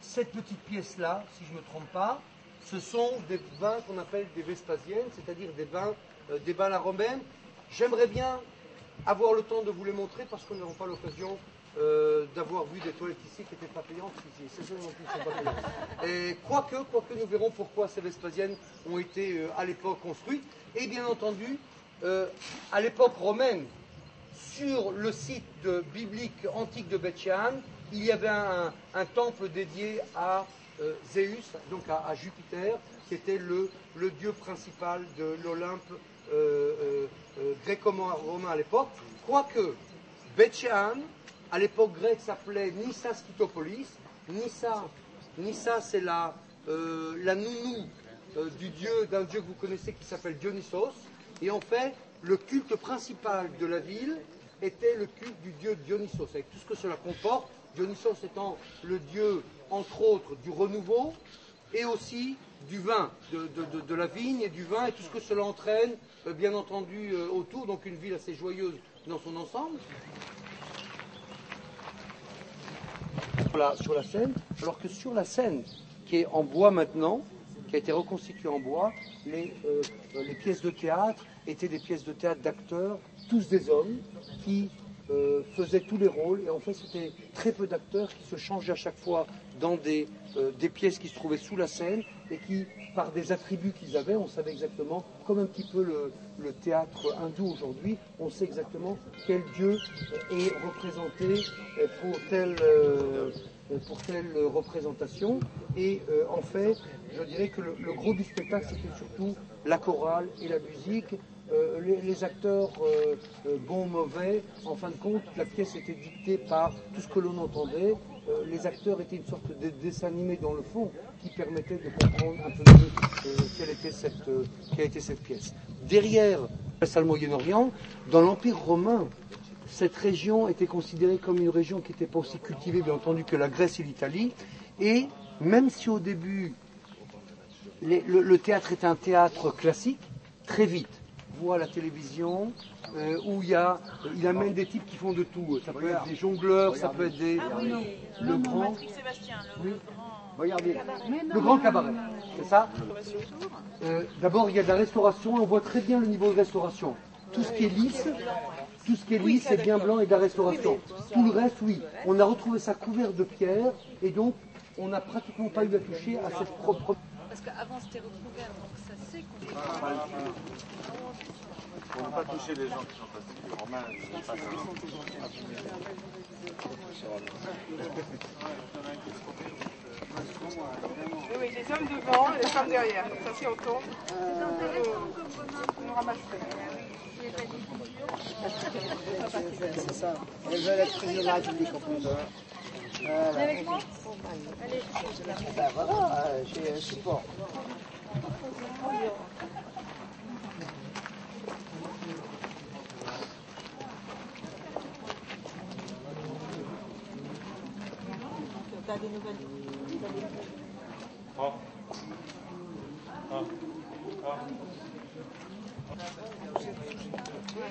cette petite pièce-là, si je ne me trompe pas, ce sont des bains qu'on appelle des Vespasiennes, c'est-à-dire des bains à la romaine. J'aimerais bien avoir le temps de vous les montrer parce qu'on n'aura pas l'occasion d'avoir vu des toilettes ici qui n'étaient pas payantes. C'est ça non plus, qui ne sont pas payantes. Et quoique nous verrons pourquoi ces Vespasiennes ont été à l'époque construites. Et bien entendu, à l'époque romaine, sur le site biblique antique de Beit Shean, il y avait un temple dédié à Zéus, donc à Jupiter, qui était le dieu principal de l'Olympe gréco-romain à l'époque. Quoique Beit Shean, à l'époque grecque, s'appelait Nyssa Skytopolis. Nyssa, c'est la nounou d'un dieu que vous connaissez qui s'appelle Dionysos. Et en fait, le culte principal de la ville était le culte du dieu Dionysos, avec tout ce que cela comporte. Dionysos étant le dieu, entre autres, du renouveau et aussi du vin, de la vigne et du vin et tout ce que cela entraîne, bien entendu, autour. Donc une ville assez joyeuse dans son ensemble. Sur la scène, alors que sur la scène, qui est en bois maintenant, qui a été reconstituée en bois, les pièces de théâtre étaient des pièces de théâtre d'acteurs, tous des hommes, qui faisaient tous les rôles, et en fait c'était très peu d'acteurs qui se changeaient à chaque fois dans des pièces qui se trouvaient sous la scène, et qui, par des attributs qu'ils avaient, on savait exactement, comme un petit peu le théâtre hindou aujourd'hui, on sait exactement quel dieu est représenté pour telle représentation. Et en fait, je dirais que le gros du spectacle, c'était surtout la chorale et la musique. Les acteurs bons, mauvais, en fin de compte, la pièce était dictée par tout ce que l'on entendait. Les acteurs étaient une sorte de dessin animé dans le fond qui permettait de comprendre un peu mieux quelle était cette pièce. Derrière le Moyen-Orient, dans l'Empire romain, cette région était considérée comme une région qui n'était pas aussi cultivée, bien entendu, que la Grèce et l'Italie. Et même si au début, le théâtre était un théâtre classique, très vite, on voit à la télévision, où il amène des types qui font de tout. Ça peut être des jongleurs, ça peut être des... le grand... Regardez, le grand cabaret, c'est ça. D'abord, il y a de la restauration, et on voit très bien le niveau de restauration. Tout ce qui est lisse, c'est bien blanc et de la restauration. Tout le reste, oui. On a retrouvé ça couvert de pierre, et donc, on n'a pratiquement pas eu à toucher à cette propre... Parce qu'avant, c'était recouvert, donc ça c'est qu'on... On ne peut pas toucher les gens qui sont passés. Les Romains, ils ne pas Oui, les hommes devant et les femmes derrière. Comme ça, si on tourne, on ramasserait. C'est ça. Elles veulent être prises de la République, en plus. Voilà. Avec moi? Allez. Ben voilà, j'ai un support. T'as des nouvelles?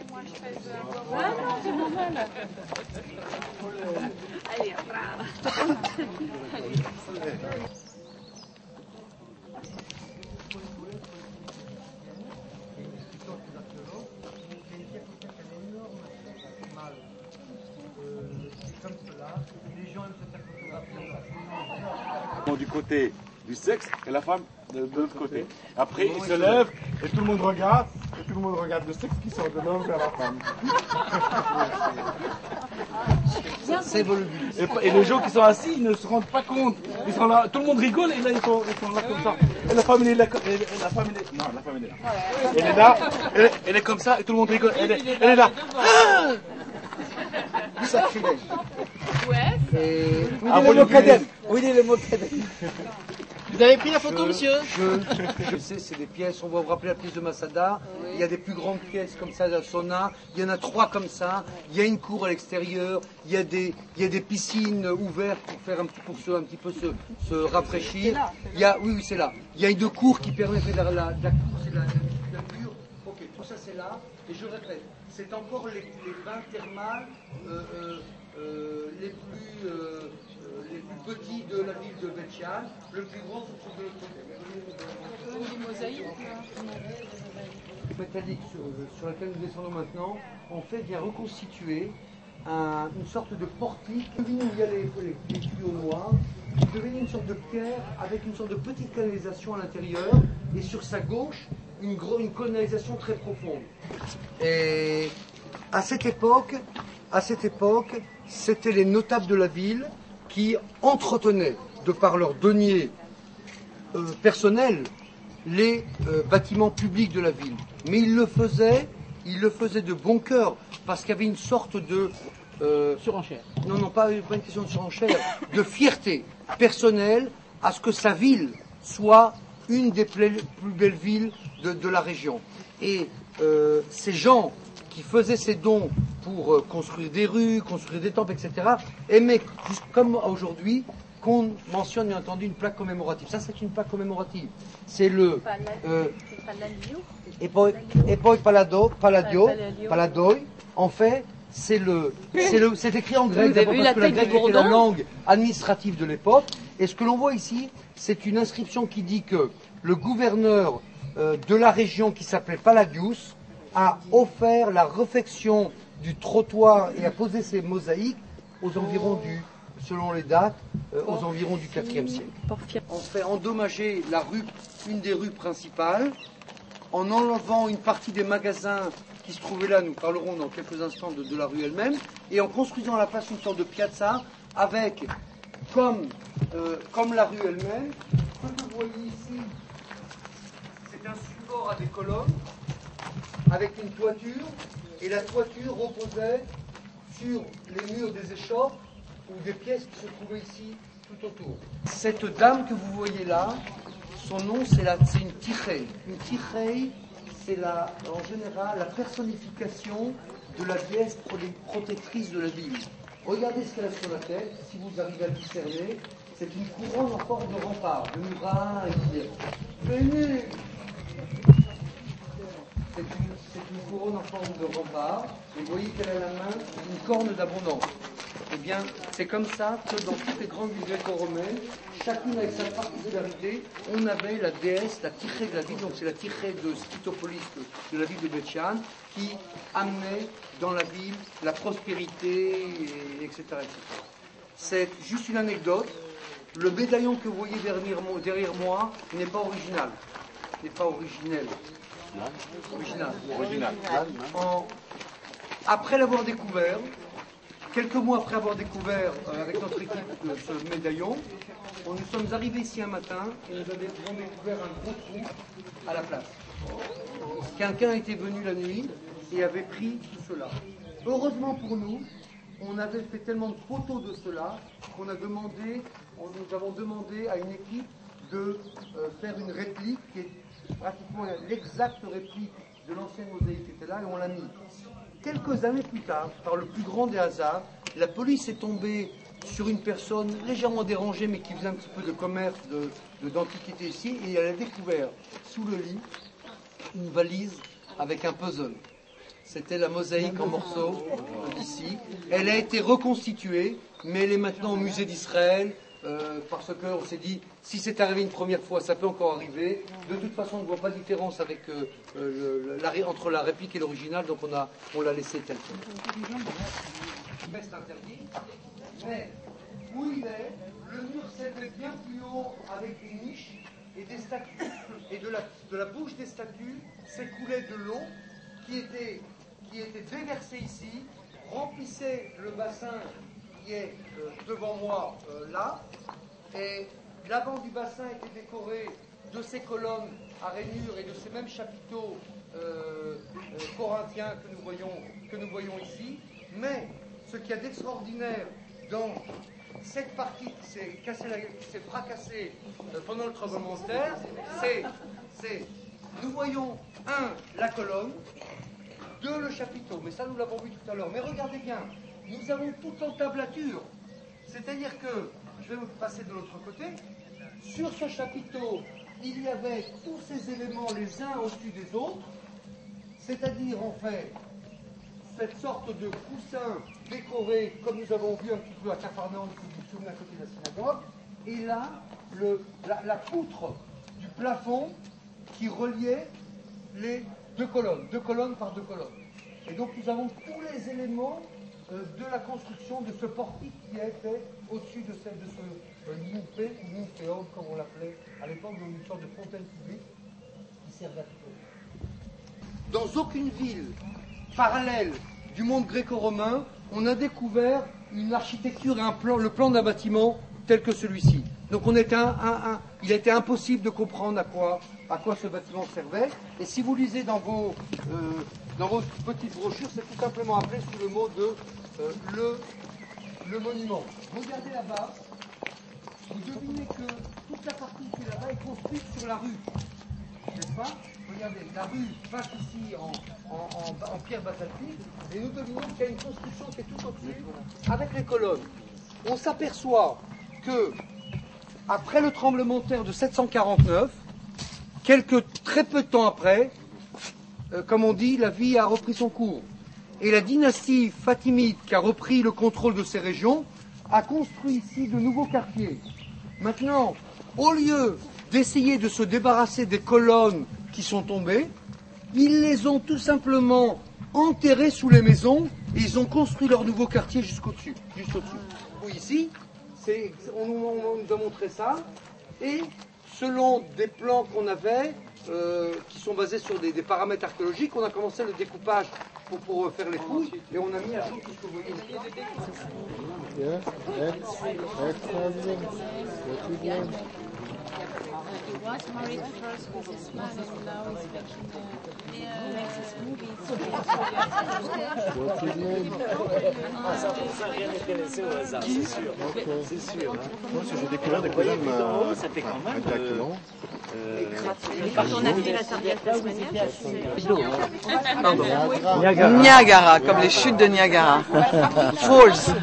Moi je fais non, c'est normal. Allez, du côté du sexe et la femme de l'autre côté. Après, il se lève et tout le monde regarde, le sexe qui sort de l'homme vers la femme. C'est volumineux. Et les gens qui sont assis, ils ne se rendent pas compte. Ils sont là, tout le monde rigole et là ils sont là comme ça. Et la femme elle est là. La femme elle est... Non, la femme elle est là. Elle est là, elle est comme ça et tout le monde rigole. Elle est là. Sacrilège. Ouais. Où il est le mot cadem? Où il est le mot cadem? Vous avez pris la photo, monsieur? Je sais, c'est des pièces, on va vous rappeler la pièce de Masada. Il y a des plus grandes pièces comme ça, la Sona. Il y en a 3 comme ça. Il y a une cour à l'extérieur. Il y a des piscines ouvertes pour un petit peu se rafraîchir. Oui, c'est là. Il y a 2 cours qui permettent de la cour, c'est la pure. Ok, tout ça c'est là. Et je répète, c'est encore les bains thermales les plus petits de la ville de Beth-Shean. Le plus grand, se trouve de l'autre côté. Métallique sur laquelle nous descendons maintenant, en fait, vient reconstituer une sorte de portique où il y a les tuyaux noirs, qui devenait une sorte de pierre avec une sorte de petite canalisation à l'intérieur, et sur sa gauche, une canalisation très profonde. Et à cette époque, c'était les notables de la ville qui entretenaient, de par leurs deniers personnels, les bâtiments publics de la ville. Mais ils le faisaient de bon cœur, parce qu'il y avait une sorte de surenchère. Non, pas une question de surenchère, de fierté personnelle à ce que sa ville soit une des plus belles villes de la région. Et ces gens qui faisaient ces dons pour construire des rues, construire des temples, etc., aimaient, comme aujourd'hui, qu'on mentionne bien entendu une plaque commémorative. Ça, c'est une plaque commémorative. C'est le Epoi Paladoi. En fait, c'est écrit en grec, d'abord parce que la grecque était la langue administrative de l'époque. Et ce que l'on voit ici, c'est une inscription qui dit que le gouverneur de la région, qui s'appelait Palladius, a offert la réfection du trottoir et a posé ses mosaïques aux environs selon les dates, aux environs du IVe siècle. On fait endommager une des rues principales, en enlevant une partie des magasins qui se trouvaient là, nous parlerons dans quelques instants de la rue elle-même, et en construisant à la place une sorte de piazza, avec, comme la rue elle-même, ce que vous voyez ici, c'est un support à des colonnes, avec une toiture, et la toiture reposait sur les murs des échoppes ou des pièces qui se trouvaient ici tout autour. Cette dame que vous voyez là, son nom c'est une tichei. Une tichei, c'est en général la personnification de la déesse protectrice de la ville. Regardez ce qu'elle a sur la tête, si vous arrivez à le discerner, c'est une couronne en forme de rempart, de muraille, venez. C'est une couronne en forme de rempart, et vous voyez qu'elle a la main une corne d'abondance. Eh bien, c'est comme ça que dans toutes les grandes villes gréco-romaines, chacune avec sa particularité, on avait la déesse, la tichei de la ville, donc c'est la tichei de Skytopolis, de la ville de Beth-Shean, qui amenait dans la ville la prospérité, etc., etc. C'est juste une anecdote. Le médaillon que vous voyez derrière moi n'est pas original, n'est pas originel. Original. Après l'avoir découvert, quelques mois après avoir découvert avec notre équipe ce médaillon, nous sommes arrivés ici un matin et nous avons découvert un gros trou à la place. Quelqu'un était venu la nuit et avait pris tout cela. Heureusement pour nous, on avait fait tellement de photos de cela qu'on nous avons demandé à une équipe de faire une réplique qui est pratiquement l'exacte réplique de l'ancienne mosaïque qui était là, et on l'a mis. Quelques années plus tard, par le plus grand des hasards, la police est tombée sur une personne légèrement dérangée, mais qui faisait un petit peu de commerce d'antiquité ici, et elle a découvert sous le lit une valise avec un puzzle. C'était la mosaïque en morceaux ici. Elle a été reconstituée, mais elle est maintenant au musée d'Israël. Parce qu'on s'est dit, si c'est arrivé une première fois, ça peut encore arriver. De toute façon, on ne voit pas de différence avec, entre la réplique et l'original, donc on l'a laissé tel quel. C'est interdit. Mais où il est, le mur s'élevait bien plus haut avec des niches et des statues. Et de la bouche des statues s'écoulait de l'eau qui était déversée ici, remplissait le bassin qui est devant moi là, et l'avant du bassin était décoré de ces colonnes à rainures et de ces mêmes chapiteaux corinthiens que nous voyons ici. Mais ce qu'il y a d'extraordinaire dans cette partie qui s'est fracassée pendant le tremblement de terre, c'est, nous voyons, 1, la colonne, 2, le chapiteau, mais ça nous l'avons vu tout à l'heure. Mais regardez bien, nous avons toute l'entablature, c'est-à-dire que, je vais vous passer de l'autre côté, sur ce chapiteau, il y avait tous ces éléments les uns au-dessus des autres, c'est-à-dire en fait, cette sorte de coussin décoré, comme nous avons vu un petit peu à Capharnaüm, à côté de la synagogue, et là, la poutre du plafond qui reliait les deux colonnes par deux colonnes. Et donc nous avons tous les éléments de la construction de ce portique qui était au-dessus de ce nymphée, ou nymphéum, comme on l'appelait à l'époque, dans une sorte de fontaine publique qui servait à tout. Dans aucune ville parallèle du monde gréco-romain, on a découvert une architecture et le plan d'un bâtiment tel que celui-ci. Donc il était impossible de comprendre à quoi ce bâtiment servait. Et si vous lisez dans vos petites brochures, c'est tout simplement appelé sous le mot de le monument. Regardez là-bas, vous devinez que toute la partie qui est là-bas est construite sur la rue. N'est-ce pas? Regardez, la rue passe ici en pierre basaltique, et nous devinons qu'il y a une construction qui est tout au-dessus, avec les colonnes. On s'aperçoit que, après le tremblement de terre de 749, très peu de temps après, comme on dit, la vie a repris son cours. Et la dynastie fatimide, qui a repris le contrôle de ces régions, a construit ici de nouveaux quartiers. Maintenant, au lieu d'essayer de se débarrasser des colonnes qui sont tombées, ils les ont tout simplement enterrées sous les maisons et ils ont construit leur nouveau quartier juste au-dessus. Oui, ici, on nous a montré ça, et selon des plans qu'on avait, qui sont basés sur des paramètres archéologiques, on a commencé le découpage pour faire les fouilles, et on a mis à jour tout ce que vous voyez. He was married first with his man and now he's making his movies. What's his name? Ça rien intéressé au hasard, c'est sûr. C'est sûr. Moi, si j'ai découvert des cousins de ma... C'était quand même... Exactement. Quand on a fait la serviette Niagara. Niagara, comme les chutes de Niagara. Falls.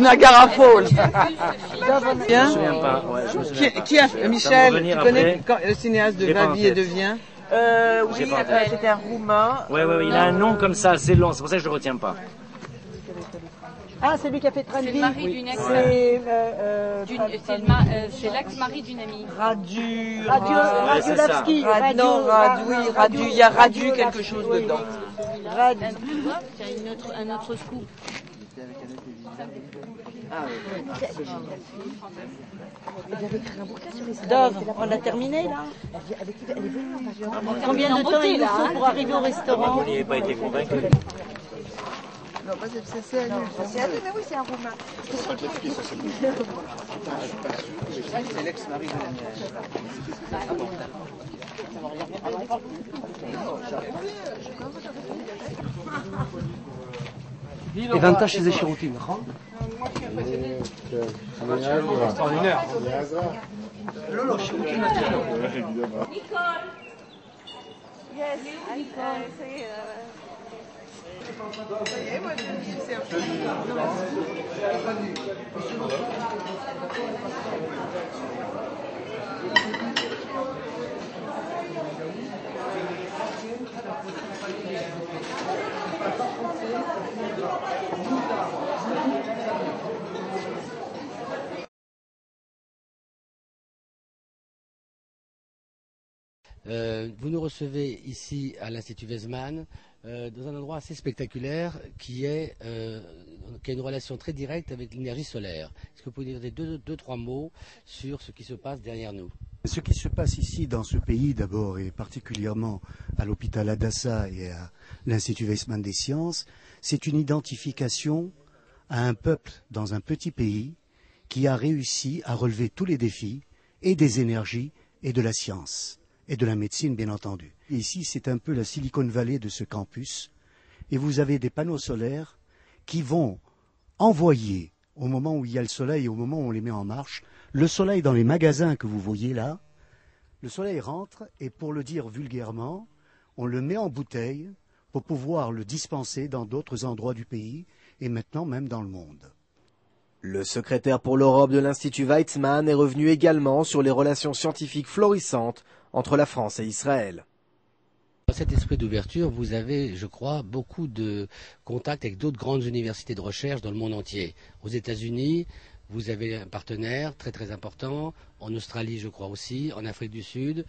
Niagara Falls. Bien. Je me souviens pas. Ouais, je me souviens pas. Qui a Michel, tu connais le cinéaste de Va, vie et devient? Oui, c'était un roumain. Ouais, il a un nom comme ça, c'est long, c'est pour ça que je le retiens pas. Ah, c'est lui qui a fait Train de vie. C'est le mari d'une ex. C'est l'ex-mari d'une amie. Radulowski. Il y a Radu quelque chose dedans. Radu. Il y a un autre scoop. Dove, on a terminé là. Combien de temps il nous faut pour arriver au restaurant? Vous n'avez pas été convaincu. Non, c'est à lui, mais oui, c'est un roumain. C'est l'ex-mari de la mienne. הבנת שזה שירותים, נכון? extraordinaire. לא, שירותים נטילון. Yes, Vous nous recevez ici à l'Institut Weizmann dans un endroit assez spectaculaire qui a une relation très directe avec l'énergie solaire. Est-ce que vous pouvez dire deux, trois mots sur ce qui se passe derrière nous? Ce qui se passe ici dans ce pays d'abord et particulièrement à l'hôpital Hadassah et à l'Institut Weizmann des sciences, c'est une identification à un peuple dans un petit pays qui a réussi à relever tous les défis et des énergies et de la science. Et de la médecine, bien entendu. Ici, c'est un peu la Silicon Valley de ce campus. Et vous avez des panneaux solaires qui vont envoyer, au moment où il y a le soleil et au moment où on les met en marche, le soleil dans les magasins que vous voyez là, le soleil rentre et pour le dire vulgairement, on le met en bouteille pour pouvoir le dispenser dans d'autres endroits du pays et maintenant même dans le monde. Le secrétaire pour l'Europe de l'Institut Weizmann est revenu également sur les relations scientifiques florissantes entre la France et Israël. Dans cet esprit d'ouverture, vous avez, je crois, beaucoup de contacts avec d'autres grandes universités de recherche dans le monde entier. Aux États-Unis, vous avez un partenaire très très important, en Australie je crois aussi, en Afrique du Sud.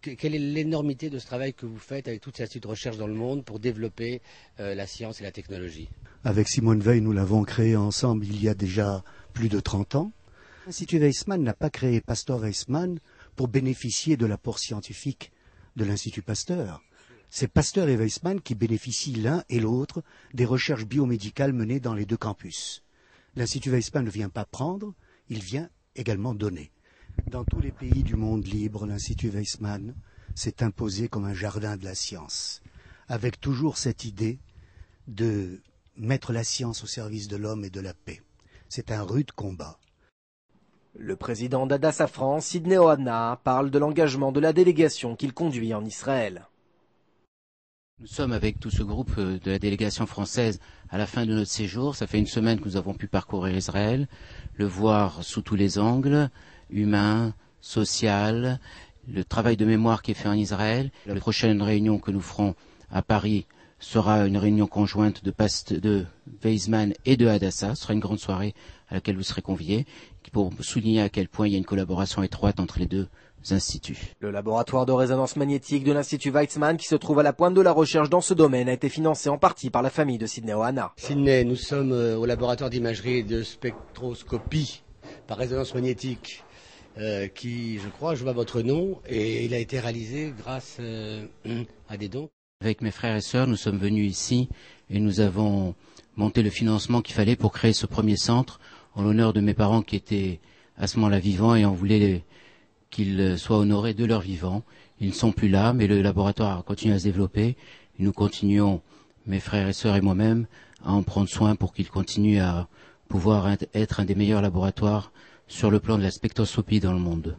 Quelle est l'énormité de ce travail que vous faites avec toutes ces instituts de recherche dans le monde pour développer la science et la technologie? Avec Simone Weil, nous l'avons créé ensemble il y a déjà plus de 30 ans. L'Institut Weizmann n'a pas créé Pasteur Weizmann pour bénéficier de l'apport scientifique de l'Institut Pasteur. C'est Pasteur et Weizmann qui bénéficient l'un et l'autre des recherches biomédicales menées dans les deux campus. L'Institut Weizmann ne vient pas prendre, il vient également donner. Dans tous les pays du monde libre, l'Institut Weizmann s'est imposé comme un jardin de la science, avec toujours cette idée de mettre la science au service de l'homme et de la paix. C'est un rude combat. Le président d'Hadassah France, Sidney Ohana, parle de l'engagement de la délégation qu'il conduit en Israël. Nous sommes avec tout ce groupe de la délégation française à la fin de notre séjour. Ça fait une semaine que nous avons pu parcourir Israël, le voir sous tous les angles, humain, social, le travail de mémoire qui est fait en Israël. La prochaine réunion que nous ferons à Paris sera une réunion conjointe de Weizmann et de Hadassah. Ce sera une grande soirée à laquelle vous serez conviés, pour souligner à quel point il y a une collaboration étroite entre les deux instituts. Le laboratoire de résonance magnétique de l'Institut Weizmann, qui se trouve à la pointe de la recherche dans ce domaine, a été financé en partie par la famille de Sidney Ohana. Sidney, nous sommes au laboratoire d'imagerie et de spectroscopie par résonance magnétique, qui, je crois, joue à votre nom, et il a été réalisé grâce à des dons. Avec mes frères et sœurs, nous sommes venus ici et nous avons monté le financement qu'il fallait pour créer ce premier centre en l'honneur de mes parents qui étaient à ce moment-là vivants et on voulait qu'ils soient honorés de leur vivant. Ils ne sont plus là, mais le laboratoire continue à se développer et nous continuons, mes frères et sœurs et moi-même, à en prendre soin pour qu'il continue à pouvoir être un des meilleurs laboratoires sur le plan de la spectroscopie dans le monde.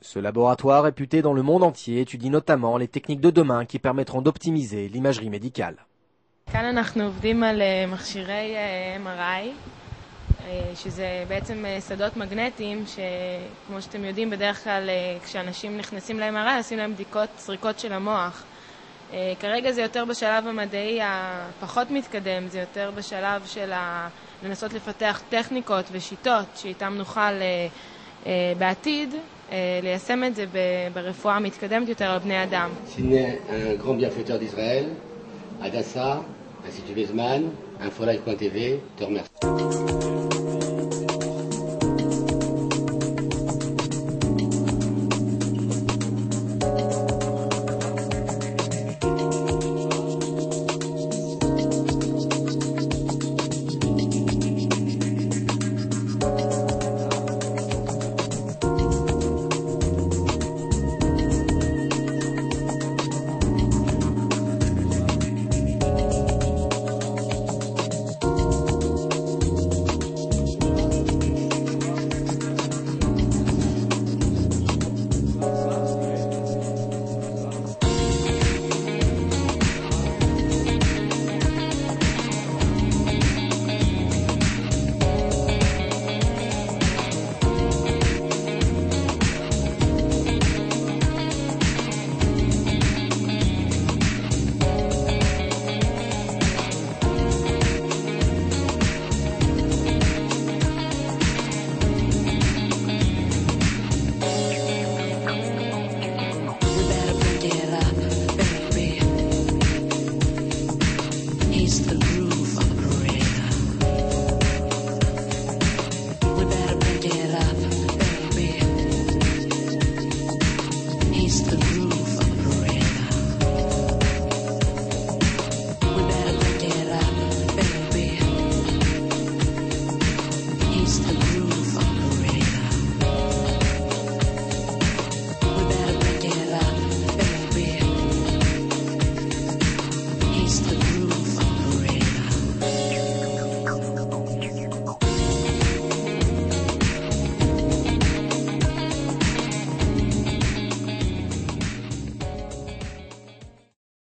Ce laboratoire réputé dans le monde entier étudie notamment les techniques de demain qui permettront d'optimiser l'imagerie médicale. כאן אנחנו עובדים על מכשירי MRI, שזה בעצם שדות מגנטיים, שכמו שאתם יודעים, בדרך כלל כשאנשים נכנסים ל-MRI, עושים להם בדיקות סריקות של המוח. כרגע זה יותר בשלב המדעי הפחות מתקדם, זה יותר בשלב של לנסות לפתח טכניקות ושיטות, שאיתם נוכל בעתיד ליישם את זה ברפואה המתקדמת יותר על בני אדם. Sidney, un grand bienfaiteur d'Israël, Hadassah, Institut Weizmann, Infolive.tv, te remercie. He's the